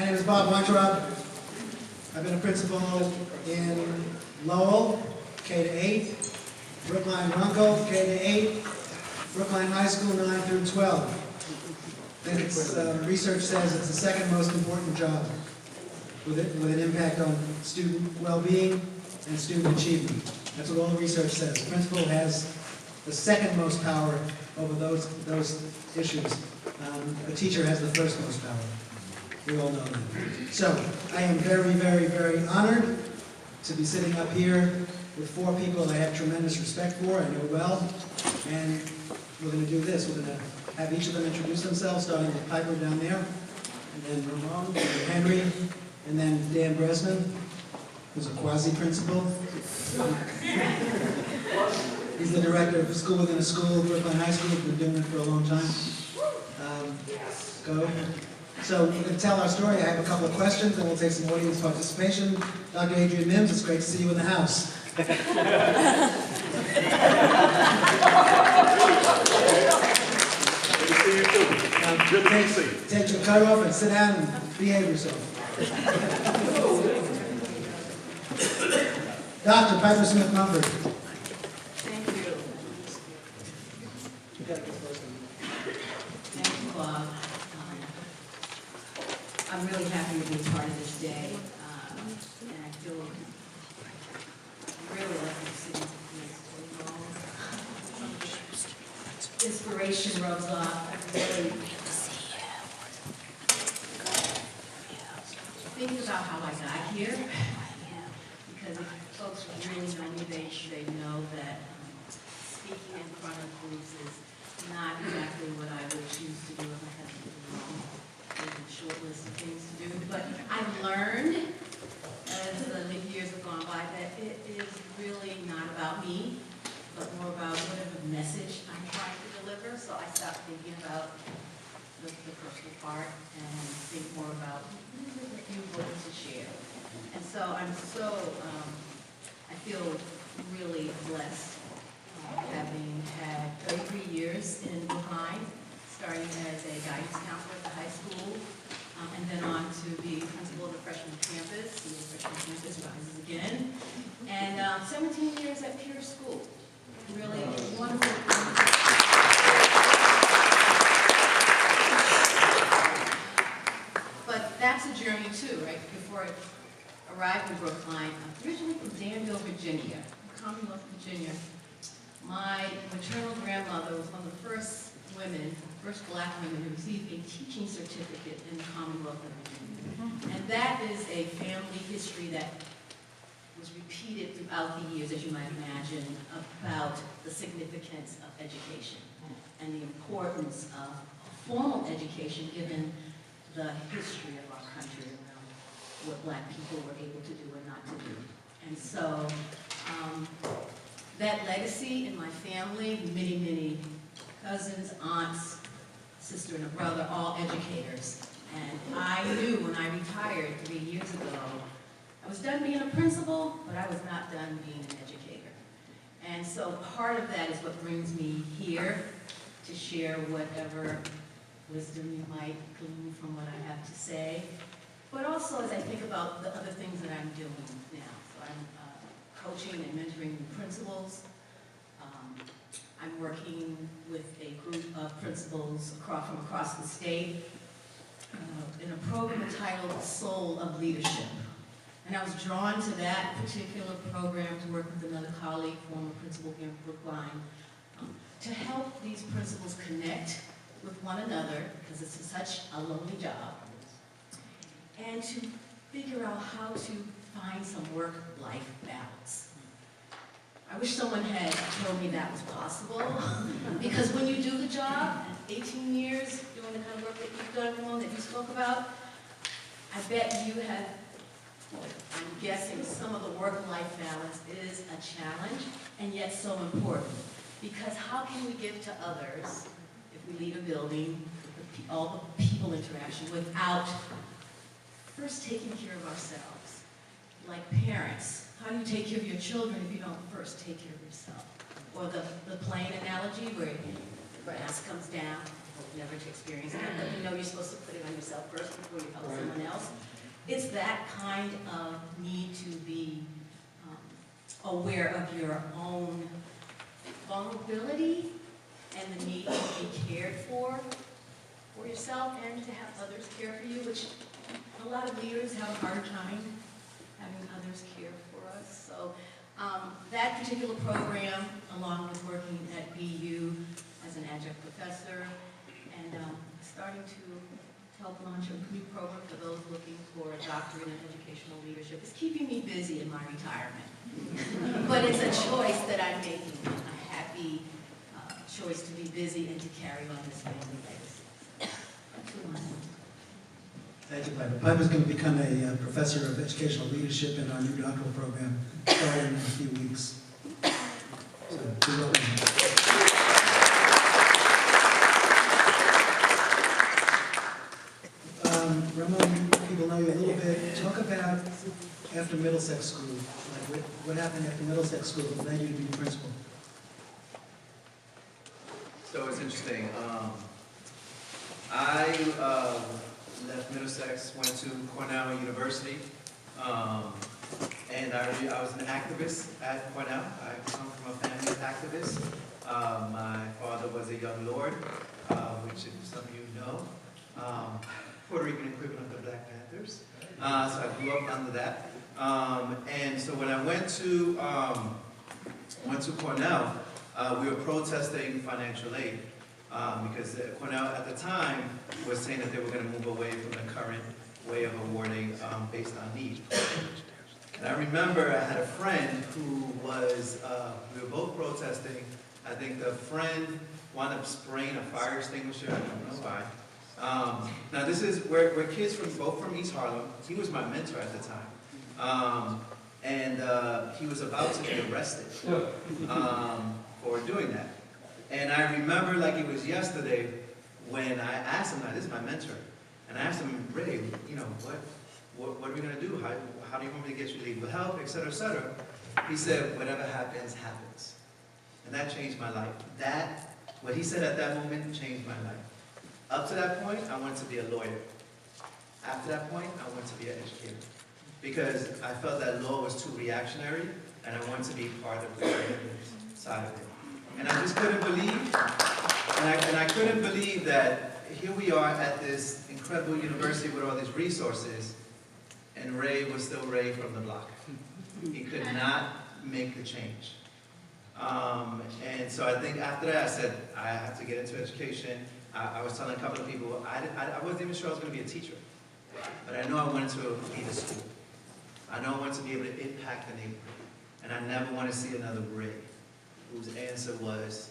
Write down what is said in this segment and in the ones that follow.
name is Bob Weintraub. I've been a principal in Lowell, K to 8, Brookline Runkle, K to 8, Brookline High School, 9 through 12. And it's, research says it's the second most important job with an impact on student well-being and student achievement. That's what all the research says. The principal has the second most power over those issues. A teacher has the first most power. We all know that. So, I am very, very, very honored to be sitting up here with 4 people that I have tremendous respect for, I know well, and we're going to do this. We're going to have each of them introduce themselves, starting with Piper down there, and then Ramon, and then Henry, and then Dan Bresman, who's a quasi-principal. He's the director of School Within a School, Brookline High School. He's been doing it for a long time. Go. So we're going to tell our story. I have a couple of questions, and we'll take some audience participation. Dr. Adrian Mims, it's great to see you in the house. Take your coat off and sit down and behave yourself. Dr. Piper Smith-Mumford. Thank you. Thank you, Bob. I'm really happy to be part of this day, and I feel really like the city is inspiration rubs off. I really think about how I got here, because if folks really know me, they know that speaking in front of groups is not exactly what I would choose to do if I had to do wrong. There's a short list of things to do, but I've learned as the years have gone by that it is really not about me, but more about whatever message I'm trying to deliver. So I stopped thinking about the personal part and think more about what you want to share. And so I'm I feel really blessed having had 33 years in Brookline, starting as a guidance counselor at the high school, and then on to be principal of the freshman campus. The freshman campus rises again. And 17 years at Pure School. Really wonderful. But that's a journey too, right? Before I arrived in Brookline, I'm originally from Danville, Virginia, Commonwealth, Virginia. My maternal grandmother was one of the first women, first black women who received a teaching certificate in the Commonwealth of Virginia. And that is a family history that was repeated throughout the years, as you might imagine, about the significance of education and the importance of formal education given the history of our country around what black people were able to do and not to do. And so that legacy in my family, many, many cousins, aunts, sister and a brother, all educators. And I knew when I retired 3 years ago, I was done being a principal, but I was not done being an educator. And so part of that is what brings me here to share whatever wisdom you might glean from what I have to say. But also as I think about the other things that I'm doing now. So I'm coaching and mentoring principals. I'm working with a group of principals from across the state in a program entitled Soul of Leadership. And I was drawn to that particular program to work with another colleague, former principal here in Brookline, to help these principals connect with one another, because it's such a lonely job, and to figure out how to find some work-life balance. I wish someone had told me that was possible, because when you do the job, 18 years doing the kind of work that you've done, Ramon, that you spoke about, I bet you have, I'm guessing some of the work-life balance is a challenge, and yet so important. Because how can we give to others, if we leave a building, all the people interaction, without first taking care of ourselves? Like parents, how do you take care of your children if you don't first take care of yourself? Or the plane analogy where the grass comes down, I hope never to experience that, but you know you're supposed to put it on yourself first before you help someone else. It's that kind of need to be aware of your own vulnerability and the need to be cared for yourself and to have others care for you, which a lot of leaders have a hard time having others care for us. So that particular program, along with working at BU as an adjunct professor and starting to help launch a new program for those looking for a doctorate in educational leadership, is keeping me busy in my retirement. But it's a choice that I'm making, a happy choice to be busy and to carry on this family legacy. That's what I want. Thank you, Piper. Piper's going to become a professor of educational leadership in our new doctoral program starting in a few weeks. So, be welcome. Ramon, people know you a little bit. Talk about after Middlesex School. Like what happened after Middlesex School that led you to be principal? So it's interesting. I left Middlesex, went to Cornell University, and I was an activist at Cornell. I come from a family of activists. My father was a young lord, which some of you know, Puerto Rican equivalent of the Black Panthers. So I grew up under that. And so when I went to Cornell, we were protesting financial aid because Cornell at the time was saying that they were going to move away from the current way of awarding based on need. And I remember I had a friend who was, we were both protesting. I think the friend wound up spraying a fire extinguisher, I don't know why. Now this is, we're kids both from East Harlem. He was my mentor at the time. And he was about to be arrested for doing that. And I remember like it was yesterday when I asked him, now this is my mentor, and I asked him, Ray, you know, what are we going to do? How do you want me to get you legal help, et cetera, et cetera? He said, whatever happens, happens. And that changed my life. What he said at that moment changed my life. Up to that point, I wanted to be a lawyer. After that point, I wanted to be an educator. Because I felt that law was too reactionary, and I wanted to be part of the creative side of it. And I just couldn't believe, and I couldn't believe that here we are at this incredible university with all these resources, and Ray was still Ray from the block. He could not make the change. And so I think after that, I said, I have to get into education. I was telling a couple of people, I wasn't even sure I was going to be a teacher. But I know I wanted to lead a school. I know I wanted to be able to impact the neighborhood. And I never want to see another Ray whose answer was,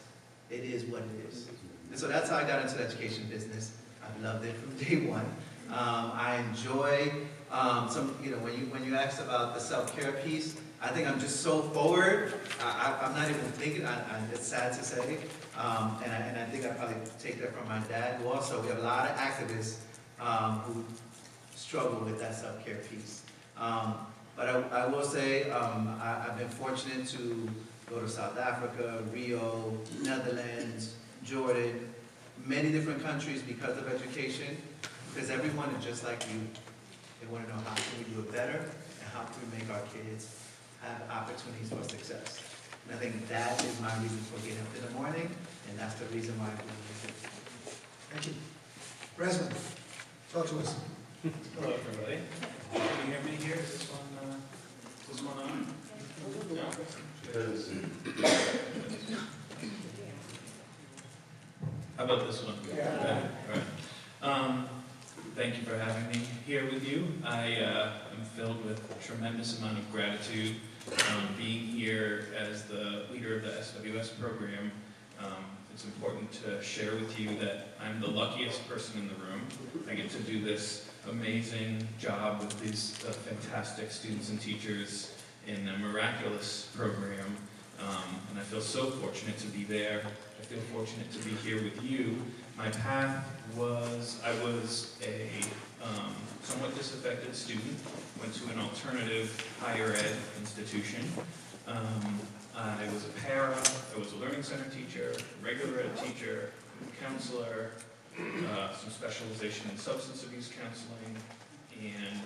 it is what it is. And so that's how I got into the education business. I've loved it from day one. I enjoy when you asked about the self-care piece, I think I'm just so forward. I'm not even thinking, it's sad to say. And I think I probably take that from my dad, who also, we have a lot of activists who struggle with that self-care piece. But I will say, I've been fortunate to go to South Africa, Rio, Netherlands, Jordan, many different countries because of education, because everyone is just like you. They want to know how can we do it better, and how can we make our kids have opportunities for success. And I think that is my reason for getting up in the morning, and that's the reason why I'm doing it. Thank you. Resman, talk to us. Hello, everybody. Can you hear me here? Is this one on? No. How about this one? Yeah. Right. Thank you for having me here with you. I am filled with a tremendous amount of gratitude being here as the leader of the SWS program. It's important to share with you that I'm the luckiest person in the room. I get to do this amazing job with these fantastic students and teachers in a miraculous program. And I feel so fortunate to be there. I feel fortunate to be here with you. My path was, I was a somewhat disaffected student, went to an alternative higher ed institution. I was a para, I was a learning center teacher, regular ed teacher, counselor, some specialization in substance abuse counseling, and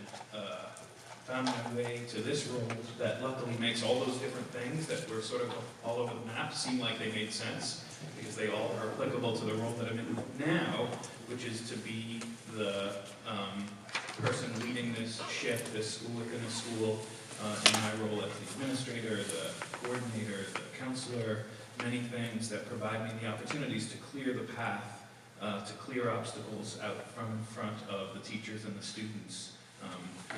found my way to this role that luckily makes all those different things that were sort of all over the map seem like they made sense, because they all are applicable to the role that I'm in now, which is to be the person leading this ship, this school within a school, in my role as the administrator, the coordinator, the counselor, many things that provide me the opportunities to clear the path, to clear obstacles out from in front of the teachers and the students who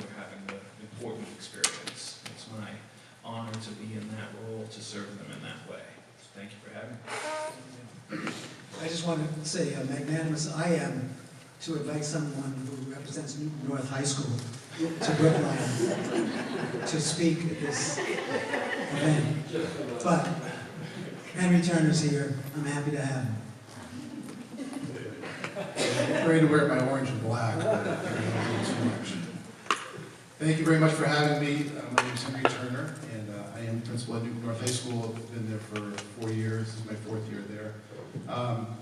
are having the important experience. It's my honor to be in that role, to serve them in that way. So thank you for having me. I just want to say how magnanimous I am to invite someone who represents Newton North High School to Brookline to speak at this event. But Henry Turner's here. I'm happy to have him. I'm ready to wear my orange and black, but I don't do too much. Thank you very much for having me. My name is Henry Turner, and I am principal at Newton North High School. I've been there for 4 years. This is my 4th year there.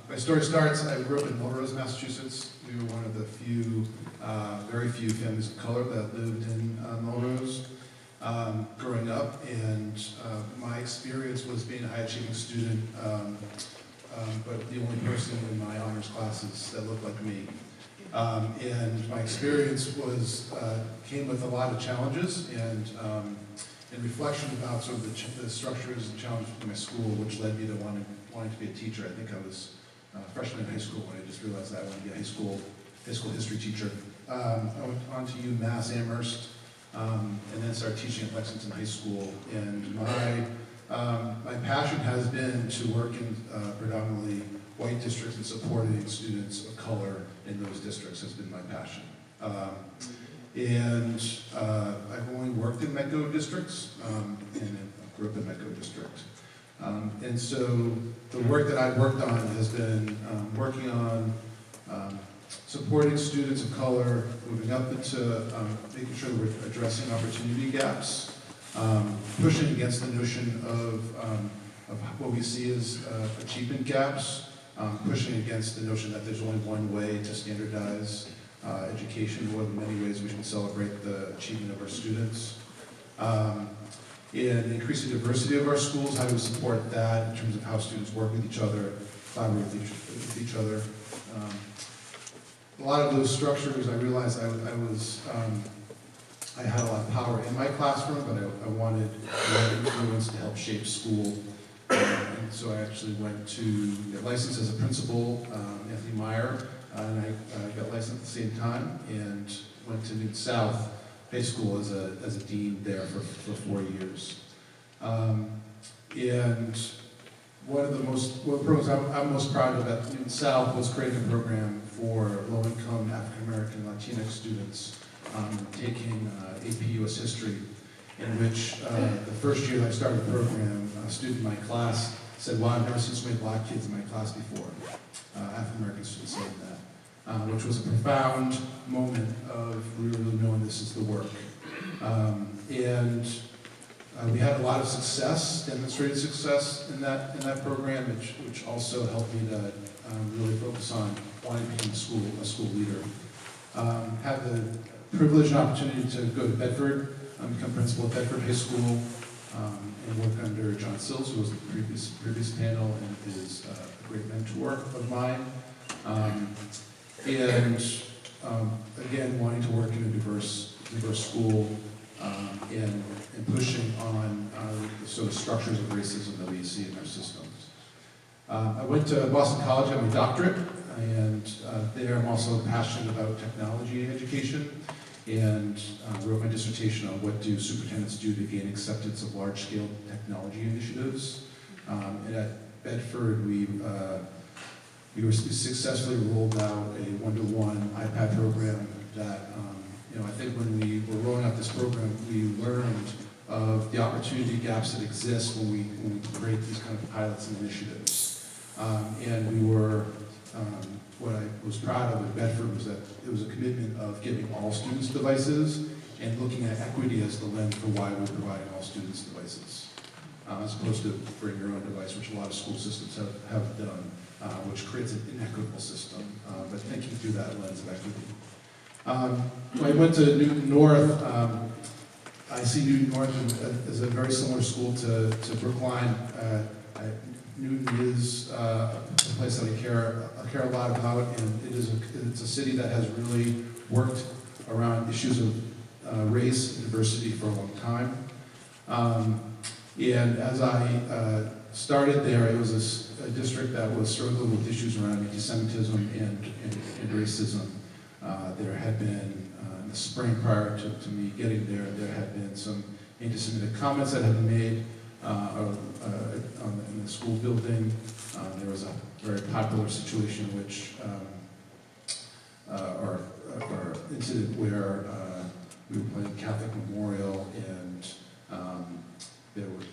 My story starts, I grew up in Melrose, Massachusetts. We were one of the few, very few families of color that lived in Melrose growing up, and my experience was being a high-achieving student, but the only person in my honors classes that looked like me. And my experience was came with a lot of challenges, and in reflection about sort of the structures and challenges of my school, which led me to wanting to be a teacher. I think I was a freshman in high school when I just realized that I wanted to be a high school history teacher. I went on to UMass Amherst, and then started teaching at Lexington High School. And my passion has been to work in predominantly white districts and supporting students of color in those districts has been my passion. And I've only worked in METCO districts, and I grew up in METCO district. And so the work that I've worked on has been working on supporting students of color, moving up into making sure that we're addressing opportunity gaps, pushing against the notion of what we see as achievement gaps, pushing against the notion that there's only one way to standardize education, one of the many ways we should celebrate the achievement of our students. In increasing diversity of our schools, how do we support that in terms of how students work with each other, collaborate with each other. A lot of those structures, I realized I had a lot of power in my classroom, but I wanted influence to help shape school. And so I actually went to get licensed as a principal, Anthony Meyer, and I got licensed at the same time, and went to Newton South High School as a dean there for 4 years. And one of the programs I'm most proud of at Newton South was creating a program for low-income African-American Latinx students taking AP US History, in which the first year that I started the program, a student in my class said, "Wow, I've never seen so many black kids in my class before." African-American students saying that, which was a profound moment of really knowing this is the work. And we had a lot of success, demonstrated success in that program, which also helped me to really focus on wanting to become a school leader. Had the privilege and opportunity to go to Bedford, become principal at Bedford High School, and work under John Sills, who was the previous panel and is a great mentor of mine. Again, wanting to work in a diverse school, and pushing on the sort of structures of racism that we see in our systems. I went to Boston College, I have a doctorate, and there I'm also passionate about technology education, and wrote my dissertation on what do superintendents do to gain acceptance of large-scale technology initiatives. And at Bedford, we successfully rolled out a one-to-one iPad program that, I think when we were rolling out this program, we learned of the opportunity gaps that exist when we create these kind of pilots and initiatives. And we were, what I was proud of at Bedford was that it was a commitment of giving all students devices and looking at equity as the lens for why we're providing all students devices, as opposed to bring your own device, which a lot of school systems have done, which creates an inequitable system, but thinking through that lens of equity. When I went to Newton North, I see Newton North as a very similar school to Brookline. Newton is a place that I care a lot about, and it's a city that has really worked around issues of race and diversity for a long time. And as I started there, it was a district that was struggling with issues around anti-Semitism and racism. There had been, in the spring prior to me getting there, there had been some anti-Semitic comments that had been made in the school building. There was a very popular situation which, or incident where we were playing Catholic Memorial, and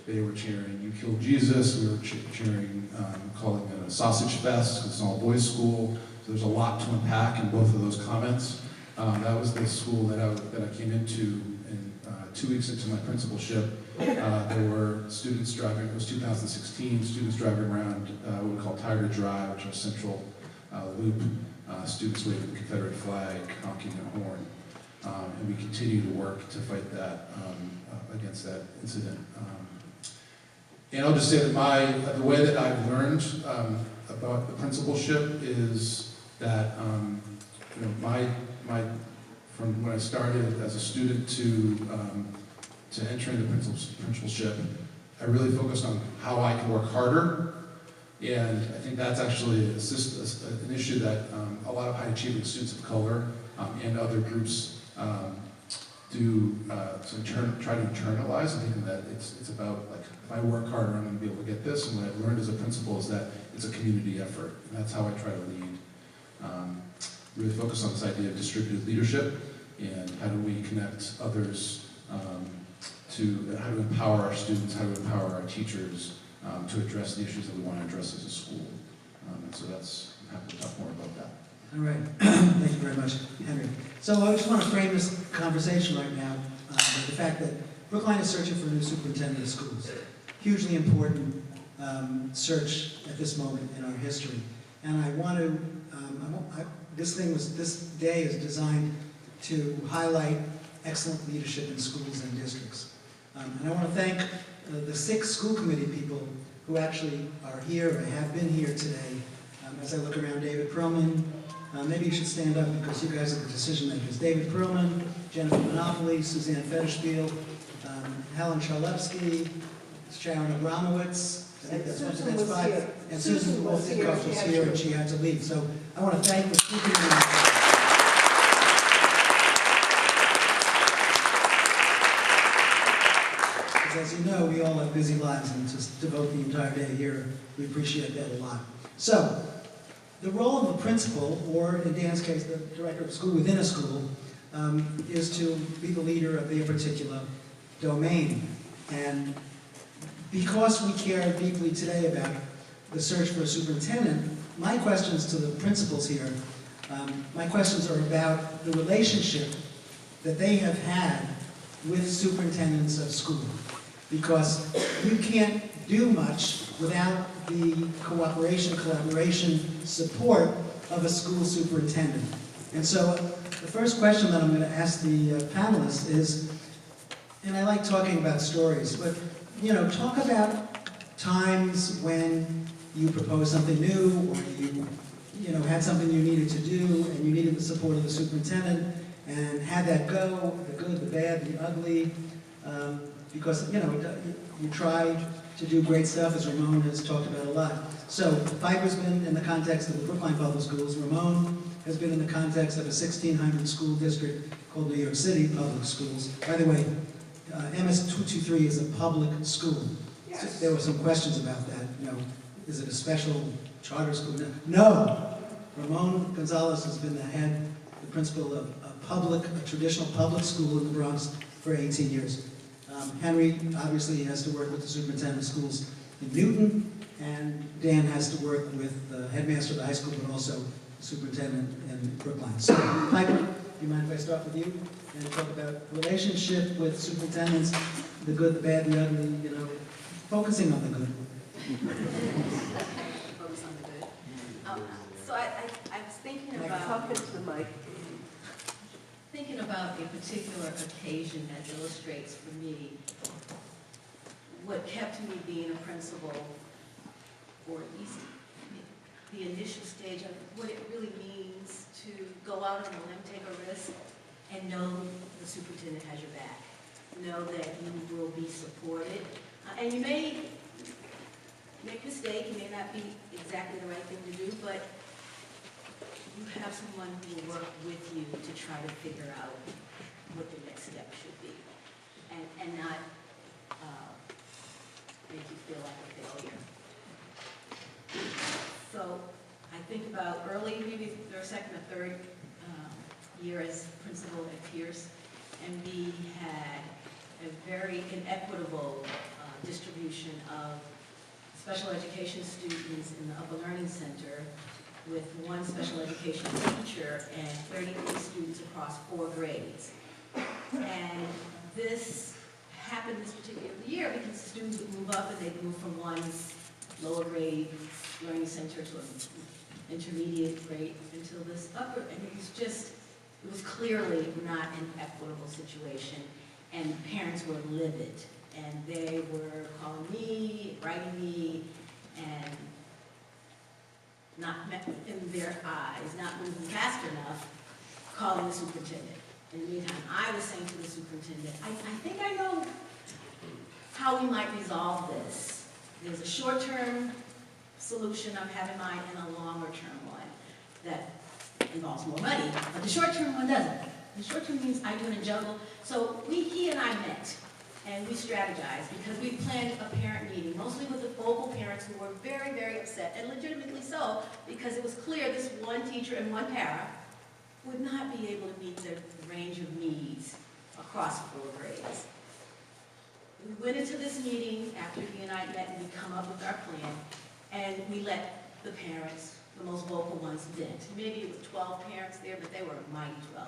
they were cheering, "You killed Jesus." We were cheering, calling it a sausage fest, because it's an all-boys school. So there's a lot to unpack in both of those comments. That was the school that I came into, and 2 weeks into my principalship. There were students driving, it was 2016, students driving around what we call Tiger Drive, which is a central loop, students waving the Confederate flag, honking a horn. And we continue to work to fight that, against that incident. And I'll just say that the way that I've learned about the principalship is that from when I started as a student to entering the principalship, I really focused on how I can work harder. And I think that's actually an issue that a lot of high achieving students of color and other groups do try to internalize. I think that it's about, like, if I work harder, I'm going to be able to get this. And what I've learned as a principal is that it's a community effort, and that's how I try to lead. Really focus on this idea of distributed leadership and how do we connect others to how to empower our students, how to empower our teachers to address the issues that we want to address as a school. And so I'm happy to talk more about that. All right, thank you very much, Henry. So I just want to frame this conversation right now with the fact that Brookline is searching for a new superintendent of schools. Hugely important search at this moment in our history. And I want to, this day is designed to highlight excellent leadership in schools and districts. And I want to thank the 6 school committee people who actually are here or have been here today. As I look around, David Perlman, maybe you should stand up because you guys are the decision makers. David Perlman, Jennifer Monopoly, Suzanne Federspiel, Helen Charlevsky, Sharon Abramowitz, I think that's 5, and Susan Wolf-Dickoff was here and she had to leave. So I want to thank the school committee. As you know, we all have busy lives, and to devote the entire day here, we appreciate that a lot. So, the role of the principal, or in Dan's case, the director of school within a school, is to be the leader of their particular domain. And because we care deeply today about the search for a superintendent, my questions to the principals here, my questions are about the relationship that they have had with superintendents of school. Because you can't do much without the cooperation, collaboration, support of a school superintendent. And so the first question that I'm going to ask the panelists is, and I like talking about stories, but talk about times when you proposed something new, or you had something you needed to do, and you needed the support of the superintendent, and had that go, the good, the bad, the ugly. Because, you try to do great stuff, as Ramon has talked about a lot. So, Piper's been in the context of the Brookline Public Schools. Ramon has been in the context of a 1,600 school district called New York City Public Schools. By the way, MS-223 is a public school. Yes. So there were some questions about that. Is it a special charter school? No. Ramon Gonzalez has been the principal of a traditional public school in the Bronx for 18 years. Henry obviously has to work with the superintendent of schools in Newton, and Dan has to work with the headmaster of the high school, but also the superintendent in Brookline. So, Piper, do you mind if I start with you and talk about relationship with superintendents, the good, the bad, the ugly, focusing on the good. Focus on the good. So I was thinking about thinking about a particular occasion that illustrates for me what kept me being a principal, or at least the initial stage of what it really means to go out on a limb, take a risk, and know the superintendent has your back. Know that you will be supported. And you may make a mistake, it may not be exactly the right thing to do, but you have someone who will work with you to try to figure out what the next step should be. And not make you feel like a failure. So I think about early, maybe their second or third year as principal at Pierce, and we had a very inequitable distribution of special education students in the Upper Learning Center with one special education teacher and 33 students across 4 grades. And this happened this particular year because students would move up and they'd move from one lower grade learning center to an intermediate grade until this upper, and it was clearly not an equitable situation, and parents were livid, and they were calling me, writing me, and not in their eyes, not moving fast enough, calling the superintendent. In the meantime, I was saying to the superintendent, I think I know how we might resolve this. There's a short-term solution I have in mind and a longer-term one that involves more money, but the short-term one doesn't. The short-term means I do it in juggle. So he and I met, and we strategized because we planned a parent meeting, mostly with the vocal parents who were very, very upset, and legitimately so, because it was clear this one teacher and one para would not be able to meet the range of needs across 4 grades. We went into this meeting after he and I met and we come up with our plan, and we let the parents, the most vocal ones, vent. Maybe it was 12 parents there, but they were a mighty 12.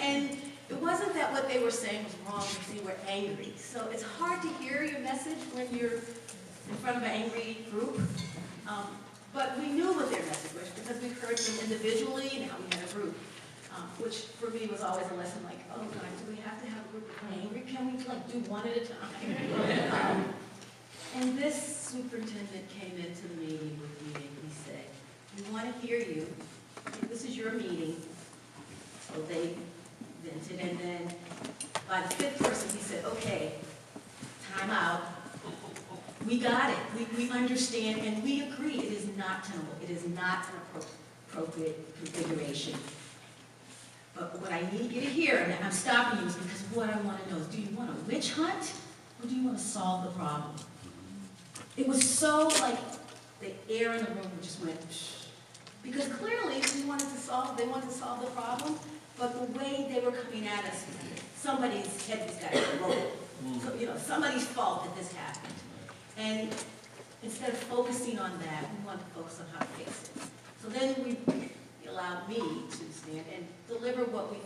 And it wasn't that what they were saying was wrong, because they were angry. So it's hard to hear your message when you're in front of an angry group. But we knew what their message was because we heard them individually and now we had a group. Which for me was always a lesson like, oh God, do we have to have a group of angry? Can we do one at a time? And this superintendent came into the meeting with me and he said, we want to hear you. This is your meeting. So they vented, and then by the 5th person he said, okay, time out. We got it. We understand and we agree it is not tenable. It is not an appropriate configuration. But what I need you to hear, and I'm stopping you, is because what I want to know is, do you want a witch hunt or do you want to solve the problem? It was so like the air in the room just went, shh. Because clearly they wanted to solve the problem, but the way they were coming at us, somebody's head was got to roll. So, somebody's fault that this happened. And instead of focusing on that, we wanted to focus on how to fix it. So then we allowed me to stand and deliver what we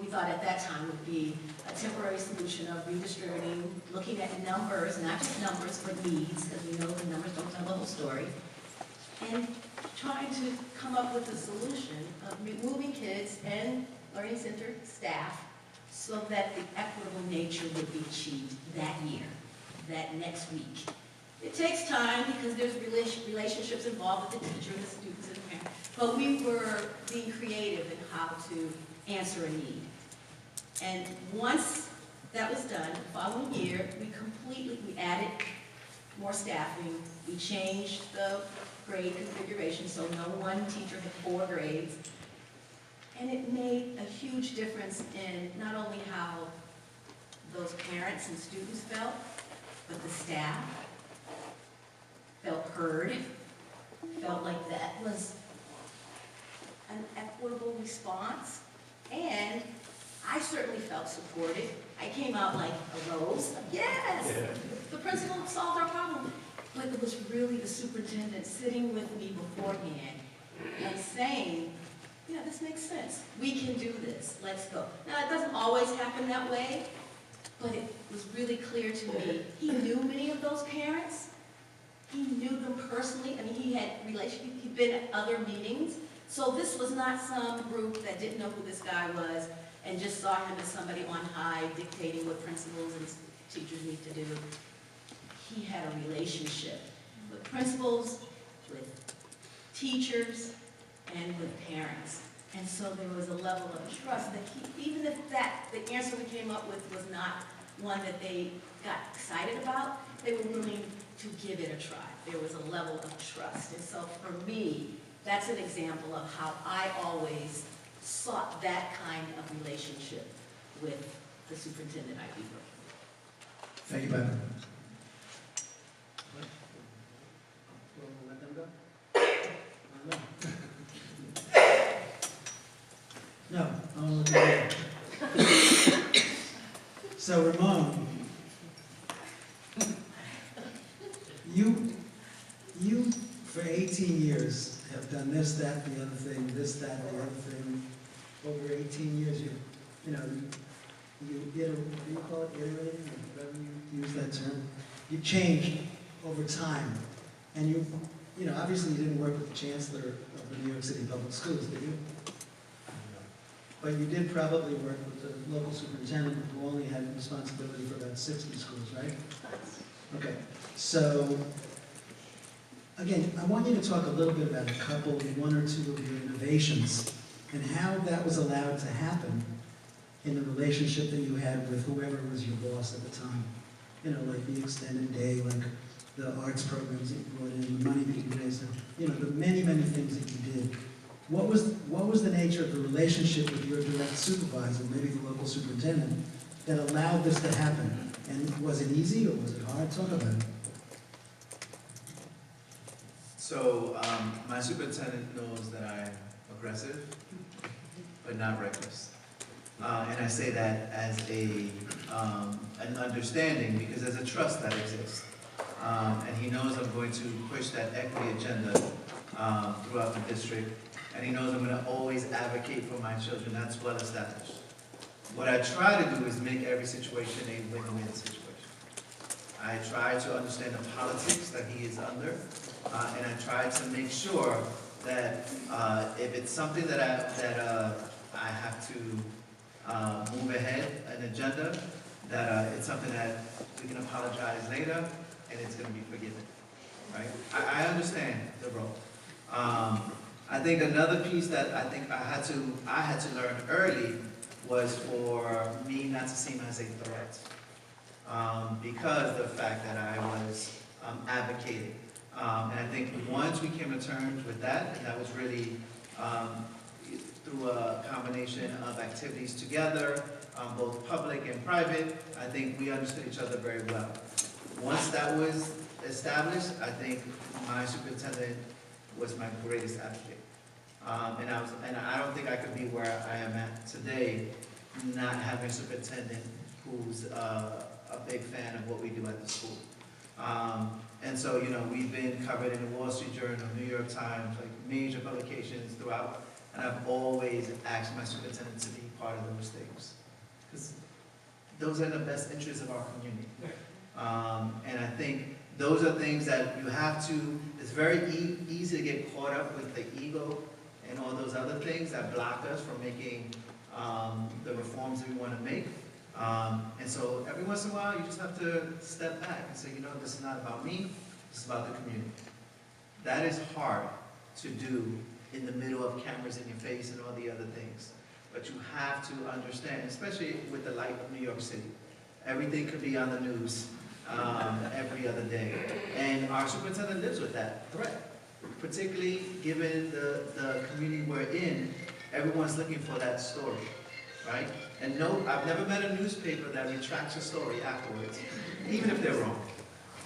thought at that time would be a temporary solution of redistributing, looking at numbers, not just numbers, but needs, because we know the numbers don't tell the whole story, and trying to come up with a solution of moving kids and learning center staff so that the equitable nature would be achieved that year, that next week. It takes time because there's relationships involved with the teacher, the students, and the parents. But we were being creative in how to answer a need. And once that was done, the following year, we added more staffing. We changed the grade configuration so no one teacher had 4 grades. And it made a huge difference in not only how those parents and students felt, but the staff felt heard, felt like that was an equitable response, and I certainly felt supported. I came out like a rose. Yes, the principal solved our problem. But it was really the superintendent sitting with me beforehand and saying, yeah, this makes sense. We can do this. Let's go. Now, it doesn't always happen that way, but it was really clear to me. He knew many of those parents, He knew them personally. I mean, he had relationship. He'd been at other meetings. So this was not some group that didn't know who this guy was and just saw him as somebody on high dictating what principals and teachers need to do. He had a relationship with principals, with teachers, and with parents. And so there was a level of trust that even if the answer we came up with was not one that they got excited about, they were willing to give it a try. There was a level of trust. And so for me, that's an example of how I always sought that kind of relationship with the superintendent I'd be working with. Thank you, Bevan. We'll let them go? No, I'll look at you. So Ramon, you for 18 years have done this, that, the other thing, this, that, the other thing. Over 18 years, you what do you call it, iterating, or whatever you use that term. You changed over time, and you obviously you didn't work with the chancellor of the New York City Public Schools, did you? But you did probably work with the local superintendent who only had responsibility for about 60 schools, right? Okay, so, again, I want you to talk a little bit about a couple, one or two of your innovations and how that was allowed to happen in the relationship that you had with whoever was your boss at the time. Like the extended day, like the arts programs that you brought in, the money that you raised, the many, many things that you did. What was the nature of the relationship with your direct supervisor, maybe the local superintendent, that allowed this to happen? And was it easy or was it hard? Talk about it. So, my superintendent knows that I'm aggressive, but not reckless. And I say that as an understanding because there's a trust that exists. And he knows I'm going to push that equity agenda throughout the district. And he knows I'm going to always advocate for my children. That's well established. What I try to do is make every situation a win-win situation. I try to understand the politics that he is under, and I try to make sure that if it's something that I have to move ahead, an agenda, that it's something that we can apologize later, and it's going to be forgiven. Right? I understand the role. I think another piece that I think I had to learn early was for me not to seem as a threat, because of the fact that I was advocating. And I think once we came to terms with that, and that was really through a combination of activities together, both public and private, I think we understood each other very well. Once that was established, I think my superintendent was my greatest advocate. And I don't think I could be where I am at today not having a superintendent who's a big fan of what we do at the school. And so, we've been covered in the Wall Street Journal, New York Times, like major publications throughout, and I've always asked my superintendent to be part of those things. Because those are in the best interests of our community. And I think those are things that you have to, it's very easy to get caught up with the ego and all those other things that block us from making the reforms we want to make. And so every once in a while, you just have to step back and say, this is not about me, this is about the community. That is hard to do in the middle of cameras in your face and all the other things. But you have to understand, especially with the light of New York City. Everything could be on the news every other day. And our superintendent lives with that threat, particularly given the community we're in. Everyone's looking for that story, right? And no, I've never met a newspaper that retracts a story afterwards, even if they're wrong,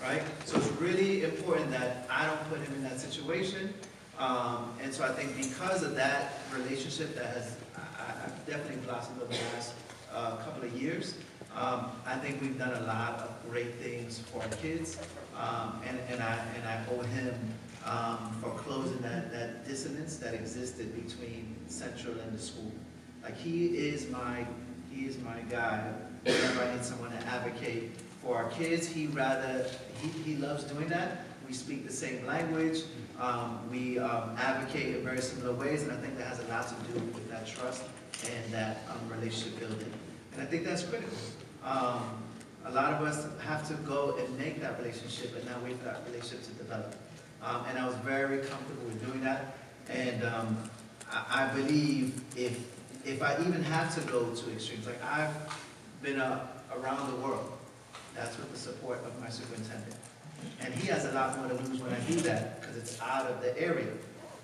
right? So it's really important that I don't put him in that situation. And so I think because of that relationship that has I've definitely blossomed over the last couple of years, I think we've done a lot of great things for our kids, and I owe him for closing that dissonance that existed between Central and the school. Like he is my guy. Whenever I need someone to advocate for our kids, he loves doing that. we speak the same language, we advocate in very similar ways, and I think that has a lot to do with that trust and that relationship building. And I think that's critical. A lot of us have to go and make that relationship and not wait for that relationship to develop. And I was very comfortable with doing that. And I believe if I even have to go to extremes, like I've been around the world, that's with the support of my superintendent. And he has a lot more to lose when I do that because it's out of the area.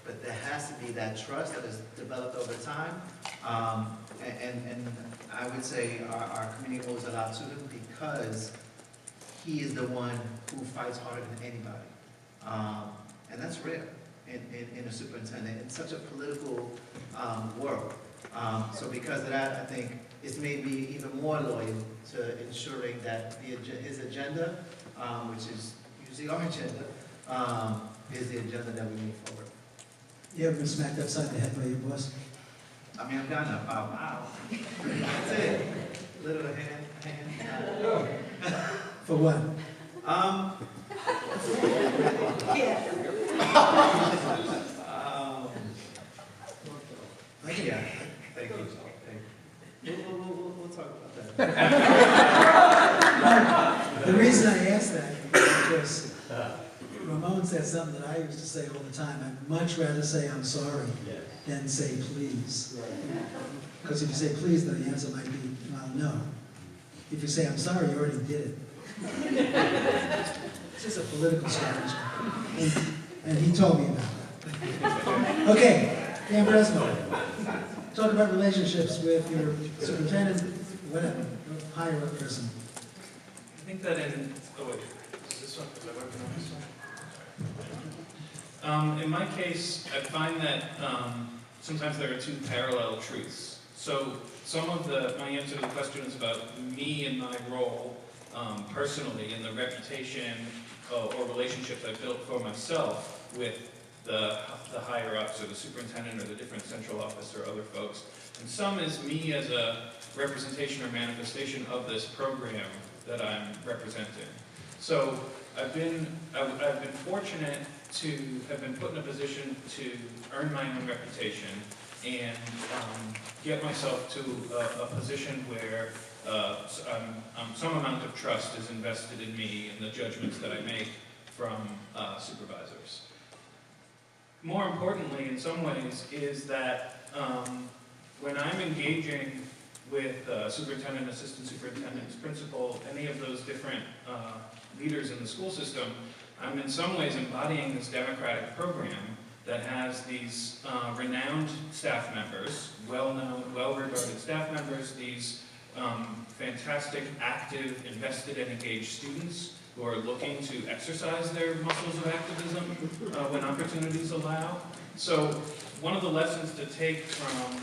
But there has to be that trust that is developed over time. And I would say our community owes a lot to him because he is the one who fights harder than anybody. And that's rare in a superintendent in such a political world. So because of that, I think it's made me even more loyal to ensuring that his agenda, which is usually our agenda, is the agenda that we move forward. You ever been smacked upside the head by your boss? I mean, I've gotten about, wow. That's it. Little hand. For what? Yeah, thank you. We'll talk about that. The reason I asked that is because Ramon said something that I used to say all the time. I'd much rather say I'm sorry than say please. Because if you say please, then the answer might be, well, no. If you say I'm sorry, you already did it. It's just a political strategy. And he told me about that. Okay, Dan Bresmo. Talk about relationships with your superintendent, whatever, higher up person. I think that oh wait, is this one, is I working on this one? In my case, I find that sometimes there are two parallel truths. So some of my answer to the question is about me and my role personally and the reputation or relationships I've built for myself with the higher ups or the superintendent or the different central office or other folks. And some is me as a representation or manifestation of this program that I'm representing. So I've been fortunate to have been put in a position to earn my own reputation and get myself to a position where some amount of trust is invested in me and the judgments that I make from supervisors. More importantly, in some ways, is that when I'm engaging with superintendent, assistant superintendents, principal, any of those different leaders in the school system, I'm in some ways embodying this democratic program that has these renowned staff members, well-known, well-regarded staff members, these fantastic, active, invested, and engaged students who are looking to exercise their muscles of activism when opportunities allow. So one of the lessons to take from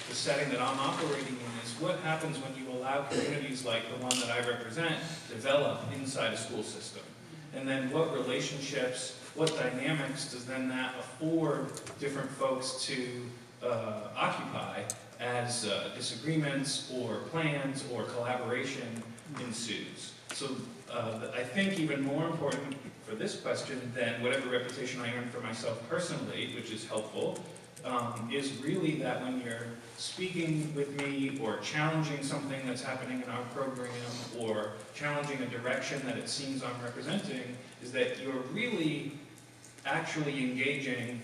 the setting that I'm operating in is what happens when you allow communities like the one that I represent develop inside a school system. And then what relationships, what dynamics does then that afford different folks to occupy as disagreements or plans or collaboration ensues. So I think even more important for this question than whatever reputation I earn for myself personally, which is helpful, is really that when you're speaking with me or challenging something that's happening in our program or challenging a direction that it seems I'm representing, is that you're really actually engaging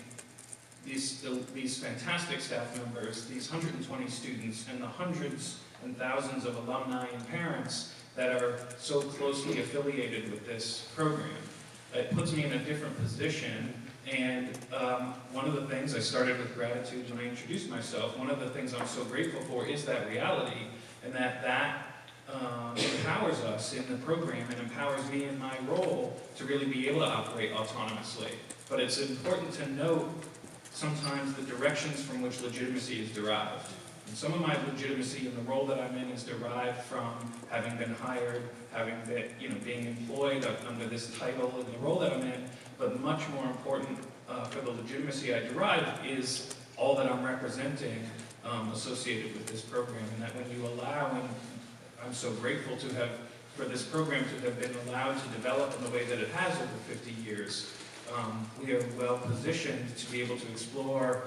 these fantastic staff members, these 120 students, and the hundreds and thousands of alumni and parents that are so closely affiliated with this program. It puts me in a different position, and one of the things, I started with gratitude when I introduced myself, one of the things I'm so grateful for is that reality, and that empowers us in the program and empowers me in my role to really be able to operate autonomously. But it's important to note sometimes the directions from which legitimacy is derived. And some of my legitimacy in the role that I'm in is derived from having been hired, having been, being employed under this title in the role that I'm in, but much more important for the legitimacy I derive is all that I'm representing associated with this program. And that when you allow, and I'm so grateful to have for this program to have been allowed to develop in the way that it has over 50 years, we are well positioned to be able to explore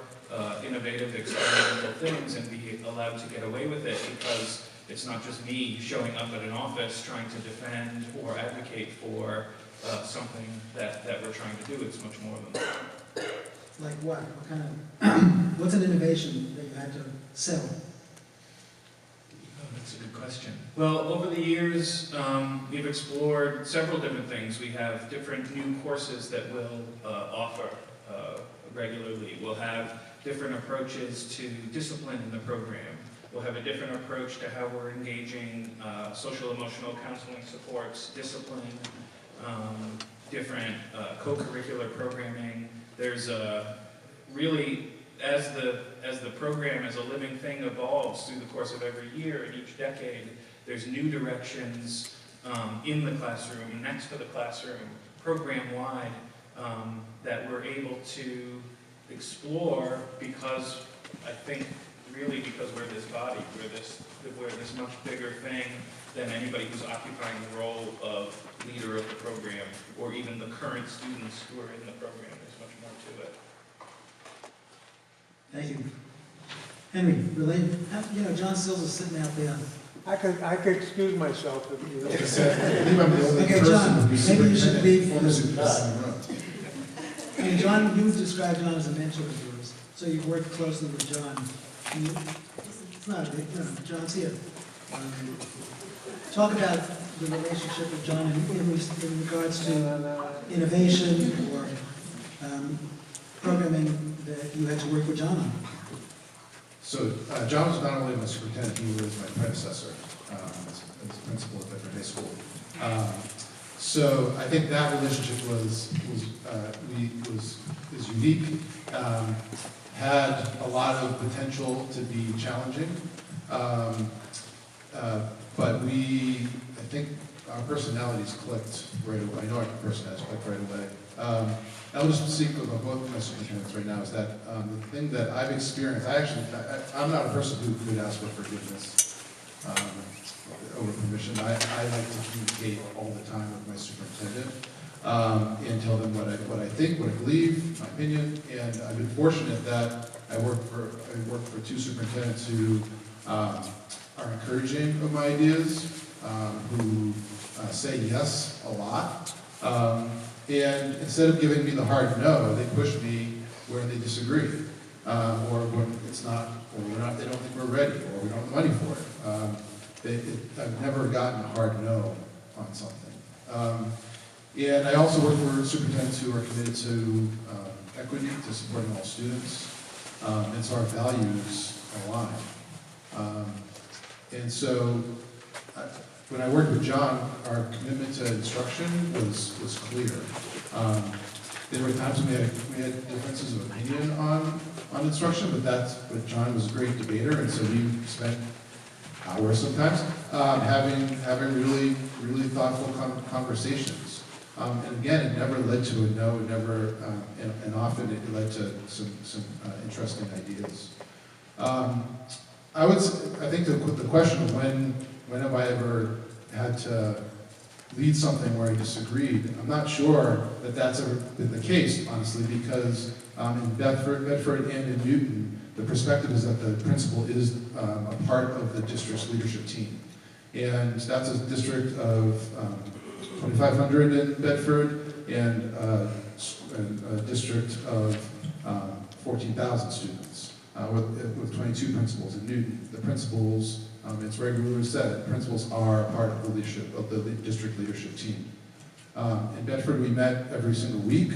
innovative, experimental things and be allowed to get away with it, because it's not just me showing up at an office trying to defend or advocate for something that we're trying to do. It's much more than that. Like what? What kind of, what's an innovation that you had to sell? Oh, that's a good question. Well, over the years, we've explored several different things. We have different new courses that we'll offer regularly. We'll have different approaches to discipline in the program. We'll have a different approach to how we're engaging social emotional counseling supports, discipline, different co-curricular programming. There's really, as the program as a living thing evolves through the course of every year and each decade, there's new directions in the classroom, next to the classroom, program-wide, that we're able to explore, because I think really because we're this body, we're this much bigger thing than anybody who's occupying the role of leader of the program, or even the current students who are in the program. There's much more to it. Thank you. Henry, related, John Sills is sitting out there. I could excuse myself if you. Like I said, I think I'm the only Okay, person John, who'd be maybe you should superintendent, leave former this. superintendent in the room. John, you described John as a mentor of yours, so you've worked closely with John. It's not, John's here. Talk about the relationship with John in regards to innovation or programming that you had to work with John on. So John was not only my superintendent, he was my predecessor as principal at Bedford High School. So I think that relationship was unique, had a lot of potential to be challenging, but I think our personalities clicked right away. I know our personalities clicked right away. I'll just speak about both of my superintendents right now, is that the thing that I've experienced, I'm not a person who would ask for forgiveness over permission. I like to communicate all the time with my superintendent and tell them what I think, what I believe, my opinion. And I've been fortunate that I worked for two superintendents who are encouraging of my ideas, who say yes a lot. And instead of giving me the hard no, they push me where they disagree, or when it's not, or they don't think we're ready, or we don't have the money for it. I've never gotten a hard no on something. And I also work for superintendents who are committed to equity, to supporting all students, and so our values align. And so when I worked with John, our commitment to instruction was clear. There were times when we had differences of opinion on instruction, but John was a great debater, and so we spent hours sometimes having really thoughtful conversations. And again, it never led to a no. It never, and often it led to some interesting ideas. I think the question of when have I ever had to lead something where I disagreed, I'm not sure that that's ever been the case, honestly, because in Bedford and in Newton, the perspective is that the principal is a part of the district's leadership team. And that's a district of 2,500 in Bedford and a district of 14,000 students with 22 principals in Newton. The principals, it's regularly said, principals are part of the leadership of the district leadership team. In Bedford, we met every single week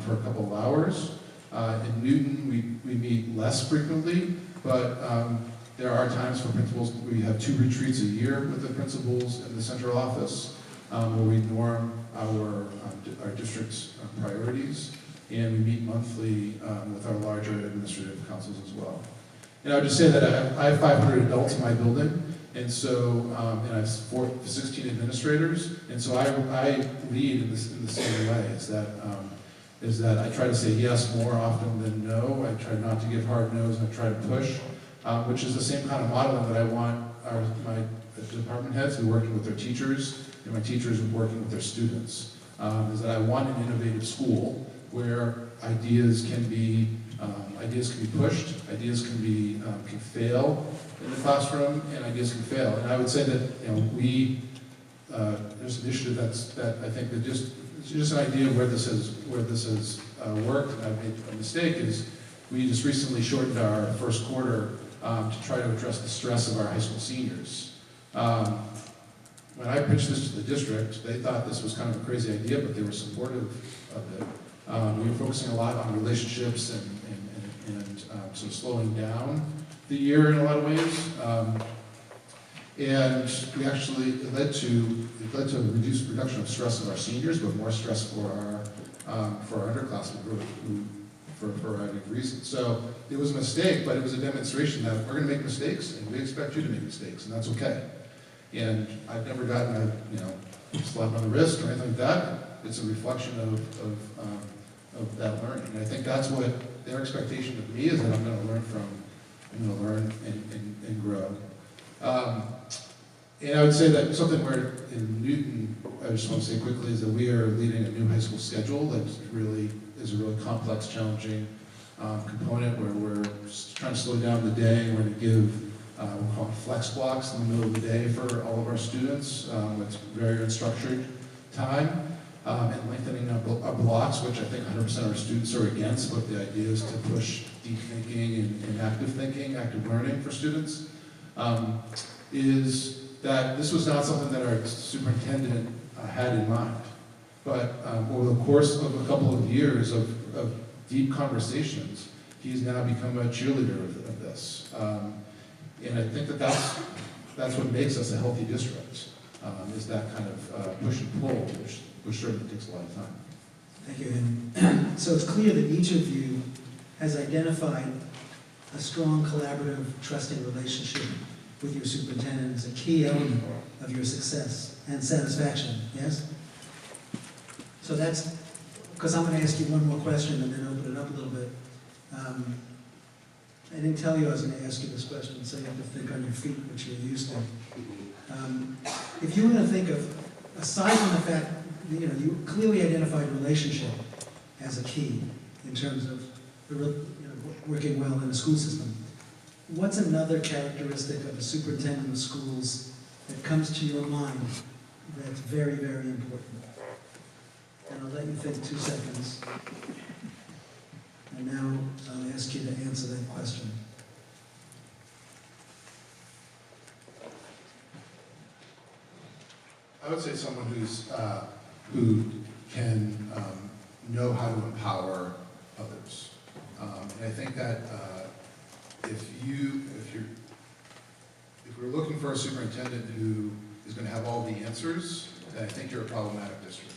for a couple of hours. In Newton, we meet less frequently, but there are times for principals. We have 2 retreats a year with the principals in the central office, where we norm our district's priorities, and we meet monthly with our larger administrative councils as well. And I would just say that I have 500 adults in my building, and so and I have 16 administrators, and so I lead in the same way. Is that I try to say yes more often than no. I try not to give hard no's, and I try to push, which is the same kind of modeling that I want my department heads who are working with their teachers, and my teachers who are working with their students, is that I want an innovative school where ideas can be pushed, ideas can fail in the classroom, and ideas can fail. And I would say that, there's an initiative that I think that it's just an idea of where this has worked, and I've made a mistake, is we just recently shortened our first quarter to try to address the stress of our high school seniors. When I pitched this to the district, they thought this was kind of a crazy idea, but they were supportive of it. We were focusing a lot on relationships and sort of slowing down the year in a lot of ways. And we actually, it led to a reduction of stress of our seniors, but more stress for our underclassmen for a variety of reasons. So it was a mistake, but it was a demonstration that we're going to make mistakes, and we expect you to make mistakes, and that's okay. And I've never gotten a slap on the wrist or anything like that. It's a reflection of that learning, and I think that's what their expectation of me is, that I'm going to learn from. I'm going to learn and grow. And I would say that something where in Newton, I just want to say quickly, is that we are leading a new high school schedule that really is a really complex, challenging component where we're trying to slow down the day. We're going to give, we're calling flex blocks in the middle of the day for all of our students. It's very unstructured time. And lengthening our blocks, which I think 100% of our students are against, but the idea is to push deep thinking and active learning for students, is that this was not something that our superintendent had in mind. But over the course of a couple of years of deep conversations, he's now become a cheerleader of this. And I think that's what makes us a healthy district, is that kind of push and pull, which certainly takes a lot of time. Thank you. And so it's clear that each of you has identified a strong, collaborative, trusting relationship with your superintendent as a key element of your success and satisfaction, yes? So that's, because I'm going to ask you one more question and then open it up a little bit. I didn't tell you I was going to ask you this question, so you have to think on your feet, which you're used to. If you were to think of, aside from the fact, you clearly identified relationship as a key in terms of working well in a school system. What's another characteristic of a superintendent of schools that comes to your mind that's very, very important? And I'll let you think 2 seconds. And now I'll ask you to answer that question. I would say someone who can know how to empower others. And I think that if we're looking for a superintendent who is going to have all the answers, then I think you're a problematic district.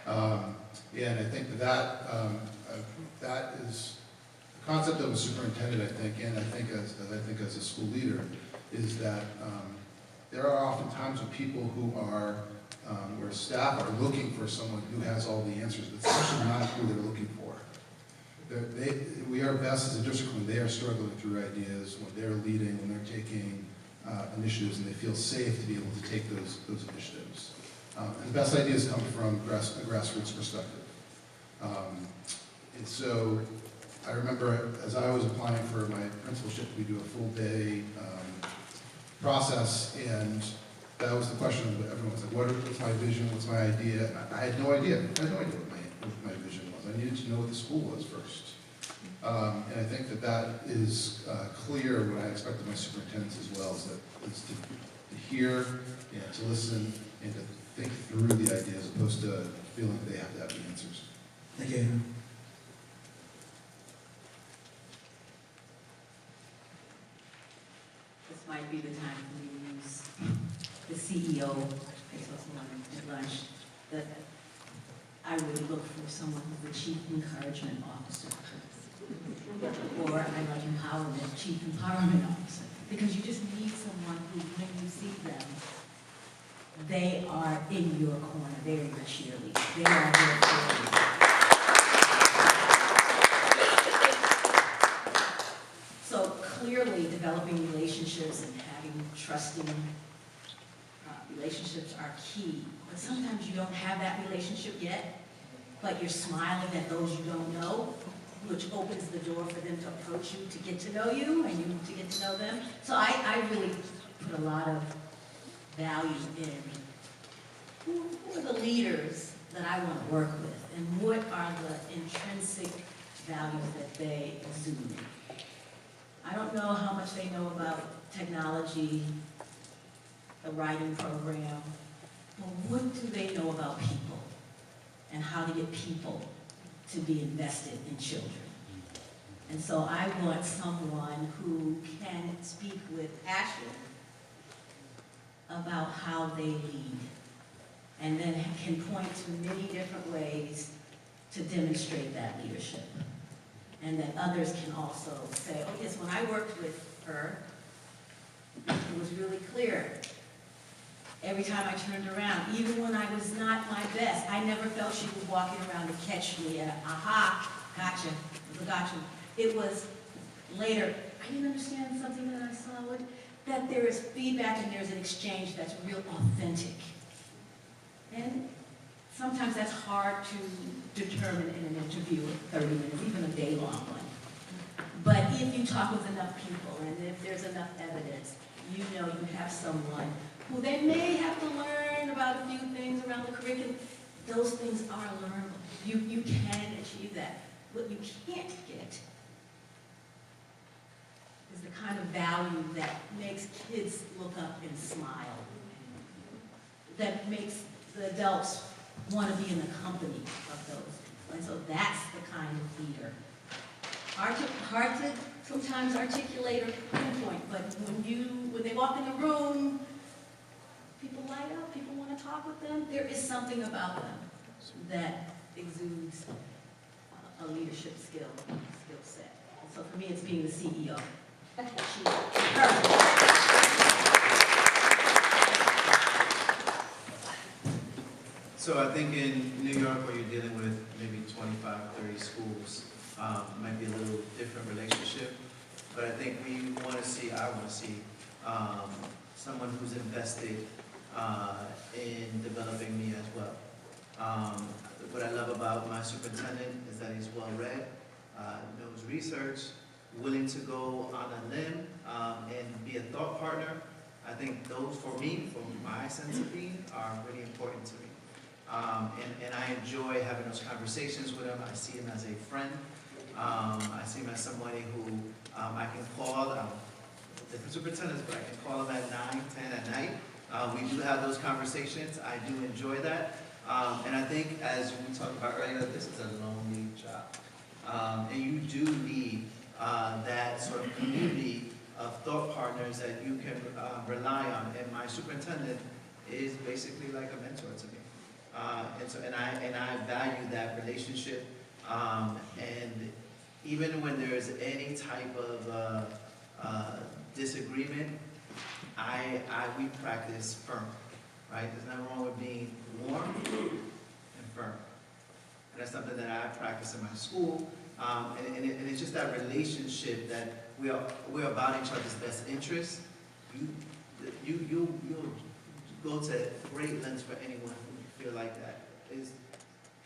And I think that is the concept of a superintendent, I think, and I think as a school leader, is that there are often times when people who are, where staff are looking for someone who has all the answers, but it's actually not who they're looking for. We are best as a district when they are struggling through ideas, when they're leading, when they're taking initiatives, and they feel safe to be able to take those initiatives. And the best ideas come from a grassroots perspective. And so I remember as I was applying for my principalship, we do a full day process, and that was the question that everyone was like, what's my vision, what's my idea? And I had no idea. I had no idea what my vision was. I needed to know what the school was first. And I think that is clear what I expect of my superintendents as well, is to hear and to listen and to think through the idea as opposed to feeling they have to have the answers. Thank you. This might be the time for me to use the CEO, I saw someone at lunch, that I would look for someone who's the chief encouragement officer. Or I like empowerment, chief empowerment officer. Because you just need someone who, when you see them, they are in your corner, they're your cheerleader, they are there for you. So clearly developing relationships and having trusting relationships are key, but sometimes you don't have that relationship yet, but you're smiling at those you don't know, which opens the door for them to approach you, to get to know you, and you to get to know them. So I really put a lot of value in who are the leaders that I want to work with, and what are the intrinsic values that they exude. I don't know how much they know about technology, the writing program, but what do they know about people and how to get people to be invested in children? And so I want someone who can speak with passion about how they lead, and then can point to many different ways to demonstrate that leadership. And that others can also say, oh yes, when I worked with her, it was really clear. Every time I turned around, even when I was not my best, I never felt she was walking around to catch me and aha, gotcha, it was a gotcha. It was later, I didn't understand something that I saw, that there is feedback and there's an exchange that's real authentic. And sometimes that's hard to determine in an interview of 30 minutes, even a day-long one. But if you talk with enough people and if there's enough evidence, you know you have someone who they may have to learn about a few things around the curriculum. Those things are learnable. You can achieve that. What you can't get is the kind of value that makes kids look up and smile, that makes the adults want to be in the company of those. And so that's the kind of leader. Hard to sometimes articulate or pinpoint, but when they walk in the room, people light up, people want to talk with them. There is something about them that exudes a leadership skill set. And so for me, it's being the CEO. So I think in New York, where you're dealing with maybe 25, 30 schools, might be a little different relationship. But I think I want to see someone who's invested in developing me as well. What I love about my superintendent is that he's well-read, knows research, willing to go on a limb and be a thought partner. I think those, for me, for my sense of being, are really important to me. And I enjoy having those conversations with him. I see him as a friend. I see him as somebody who I can call, different superintendents, but I can call him at 9, 10 at night. We do have those conversations. I do enjoy that. And I think, as we talked about earlier, this is a lonely job. And you do need that sort of community of thought partners that you can rely on. And my superintendent is basically like a mentor to me. And I value that relationship. And even when there's any type of disagreement, we practice firm, right? There's nothing wrong with being warm and firm. And that's something that I practice in my school. And it's just that relationship that we're about each other's best interests. You'll go to great lengths for anyone who feel like that is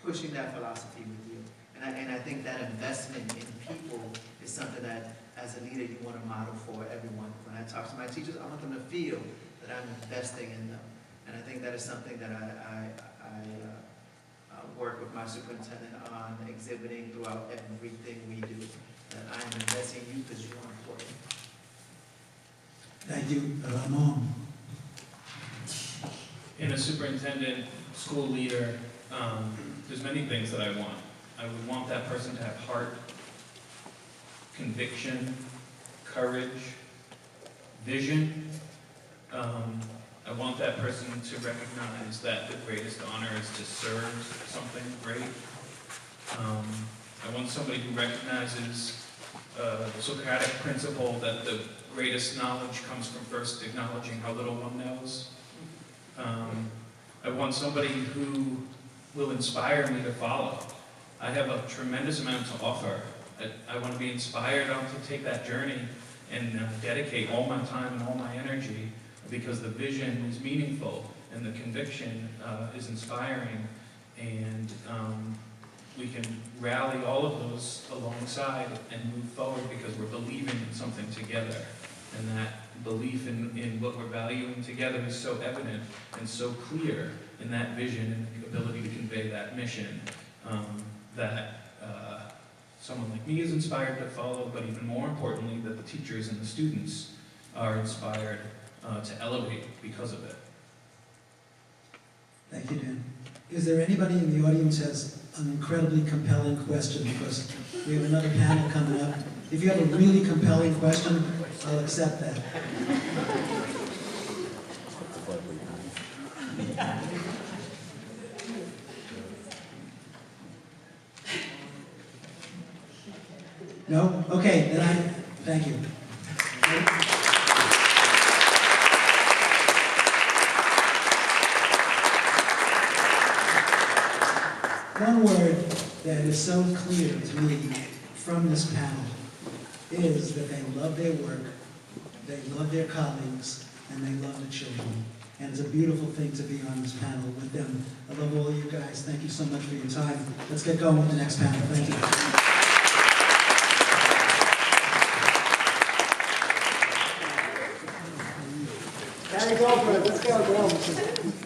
pushing that philosophy with you. And I think that investment in people is something that, as a leader, you want to model for everyone. When I talk to my teachers, I want them to feel that I'm investing in them. And I think that is something that I work with my superintendent on exhibiting throughout everything we do. That I am investing in you because you are important. Thank you, Ramon. In a superintendent, school leader, there's many things that I want. I would want that person to have heart, conviction, courage, vision. I want that person to recognize that the greatest honor is to serve something great. I want somebody who recognizes the Socratic principle that the greatest knowledge comes from first acknowledging how little one knows. I want somebody who will inspire me to follow. I have a tremendous amount to offer. I want to be inspired to take that journey and dedicate all my time and all my energy, because the vision is meaningful and the conviction is inspiring, and we can rally all of those alongside and move forward because we're believing in something together. And that belief in what we're valuing together is so evident and so clear in that vision and the ability to convey that mission that someone like me is inspired to follow, but even more importantly, that the teachers and the students are inspired to elevate because of it. Thank you, Dan. Is there anybody in the audience who has an incredibly compelling question? Because we have another panel coming up. If you have a really compelling question, I'll accept that. No? Okay, then thank you. One word that is so clear to me from this panel is that they love their work, they love their colleagues, and they love the children. And it's a beautiful thing to be on this panel with them. I love all of you guys. Thank you so much for your time. Let's get going with the next panel. Thank you. Let's go.